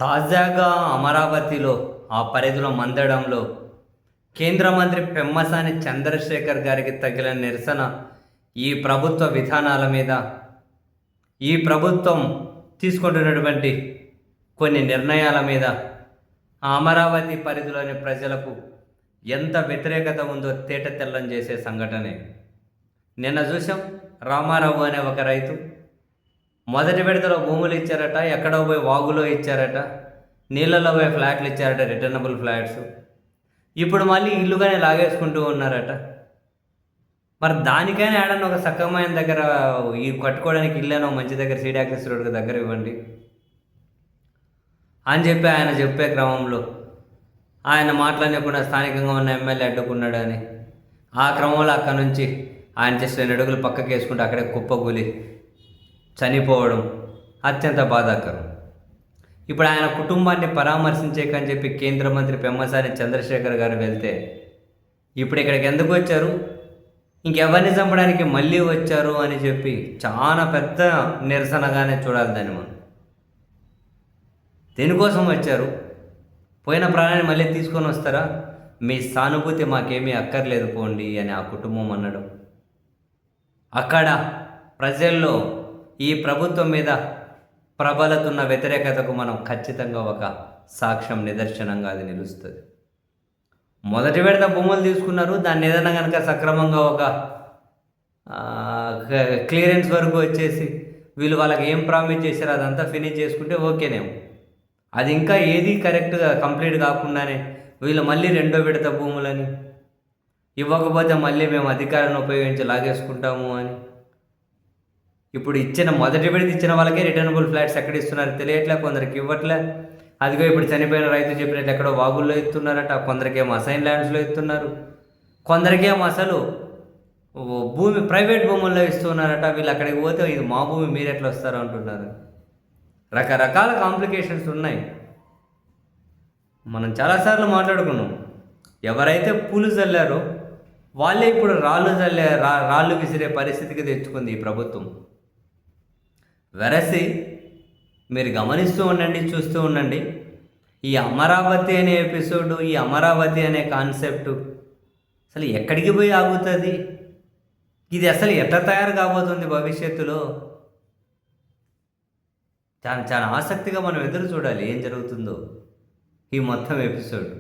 తాజాగా అమరావతిలో ఆ పరిధిలో మందడంలో కేంద్ర మంత్రి పెమ్మసాని చంద్రశేఖర్ గారికి తగిలిన నిరసన ఈ ప్రభుత్వ విధానాల మీద ఈ ప్రభుత్వం తీసుకుంటున్నటువంటి కొన్ని నిర్ణయాల మీద ఆ అమరావతి పరిధిలోని ప్రజలకు ఎంత వ్యతిరేకత ఉందో తేట తెల్లం చేసే సంఘటనే. నిన్న చూసాం, రామారావు అనే ఒక రైతు మొదటి విడతలో భూములు ఇచ్చారట, ఎక్కడో పోయి వాగులో ఇచ్చారట, నీళ్ళలో పోయి ఫ్లాట్లు ఇచ్చారట, రిటర్నబుల్ ఫ్లాట్స్. ఇప్పుడు మళ్ళీ ఇల్లుగానే లాగేసుకుంటూ ఉన్నారట. మరి దానికైనా ఏడన్నా ఒక సక్కమైన దగ్గర ఈ కట్టుకోవడానికి ఇల్లేనో మంచి దగ్గర సీడాక్సిస్ రోడ్కి దగ్గర ఇవ్వండి అని చెప్పి ఆయన చెప్పే క్రమంలో ఆయన మాట్లాడకుండా స్థానికంగా ఉన్న ఎమ్మెల్యే అడ్డుకున్నాడని, ఆ క్రమంలో అక్కడ నుంచి ఆయన జస్ట్ 2 అడుగులు పక్కకి వేసుకుంటే అక్కడే కుప్పగూలి చనిపోవడం అత్యంత బాధాకరం. ఇప్పుడు ఆయన కుటుంబాన్ని పరామర్శించేకని చెప్పి కేంద్ర మంత్రి పెమ్మసాని చంద్రశేఖర్ గారు వెళ్తే ఇప్పుడు ఇక్కడికి ఎందుకు వచ్చారు, ఇంకెవరిని చంపడానికి మళ్ళీ వచ్చారు అని చెప్పి చాలా పెద్ద నిరసనగానే చూడాలి దాన్ని. మనం దేనికోసం వచ్చారు? పోయిన ప్రాణాన్ని మళ్ళీ తీసుకొని వస్తారా? మీ సానుభూతి మాకేమీ అక్కర్లేదు పోండి అని ఆ కుటుంబం అనడం, అక్కడ ప్రజల్లో ఈ ప్రభుత్వం మీద ప్రబలుతున్న వ్యతిరేకతకు మనం ఖచ్చితంగా ఒక సాక్ష్యం, నిదర్శనంగా అది నిలుస్తుంది. మొదటి విడత భూములు తీసుకున్నారు, దాన్ని ఏదైనా కనుక సక్రమంగా ఒక క్లియరెన్స్ వరకు వచ్చేసి వీళ్ళు వాళ్ళకి ఏం ప్రామిస్ చేశారో అదంతా ఫినిష్ చేసుకుంటే ఓకేనేమో. అది ఇంకా ఏది కరెక్ట్గా కంప్లీట్ కాకుండానే వీళ్ళు మళ్ళీ 2వ విడత భూములని ఇవ్వకపోతే మళ్ళీ మేము అధికారాన్ని ఉపయోగించి లాగేసుకుంటాము అని. ఇప్పుడు మొదటి విడత ఇచ్చిన వాళ్ళకే రిటర్నబుల్ ఫ్లాట్స్ ఎక్కడ ఇస్తున్నారు తెలియట్లే, కొందరికి ఇవ్వట్లే. అదిగో ఇప్పుడు చనిపోయిన రైతు చెప్పినట్లు ఎక్కడో వాగుల్లో ఇస్తున్నారట, కొందరికేమో అసైన్ ల్యాండ్స్లో ఇస్తున్నారు, కొందరికేమో అసలు భూమి ప్రైవేట్ భూముల్లో ఇస్తున్నారట. వీళ్ళు అక్కడికి పోతే ఇది మా భూమి మీరు ఎట్లా వస్తారో అంటున్నారు. రకరకాల కాంప్లికేషన్స్ ఉన్నాయి. మనం చాలాసార్లు మాట్లాడుకున్నాం, ఎవరైతే పూలు చల్లారో వాళ్ళే ఇప్పుడు రాళ్ళు విసిరే పరిస్థితికి తెచ్చుకుంది ఈ ప్రభుత్వం. వెరసి మీరు గమనిస్తూ ఉండండి, చూస్తూ ఉండండి. ఈ అమరావతి అనే ఎపిసోడు, ఈ అమరావతి అనే కాన్సెప్టు అసలు ఎక్కడికి పోయి ఆగుతుంది? ఇది అసలు ఎట్లా తయారు కాబోతుంది భవిష్యత్తులో? చాలా చాలా ఆసక్తిగా మనం ఎదురు చూడాలి ఏం జరుగుతుందో ఈ మొత్తం ఎపిసోడ్.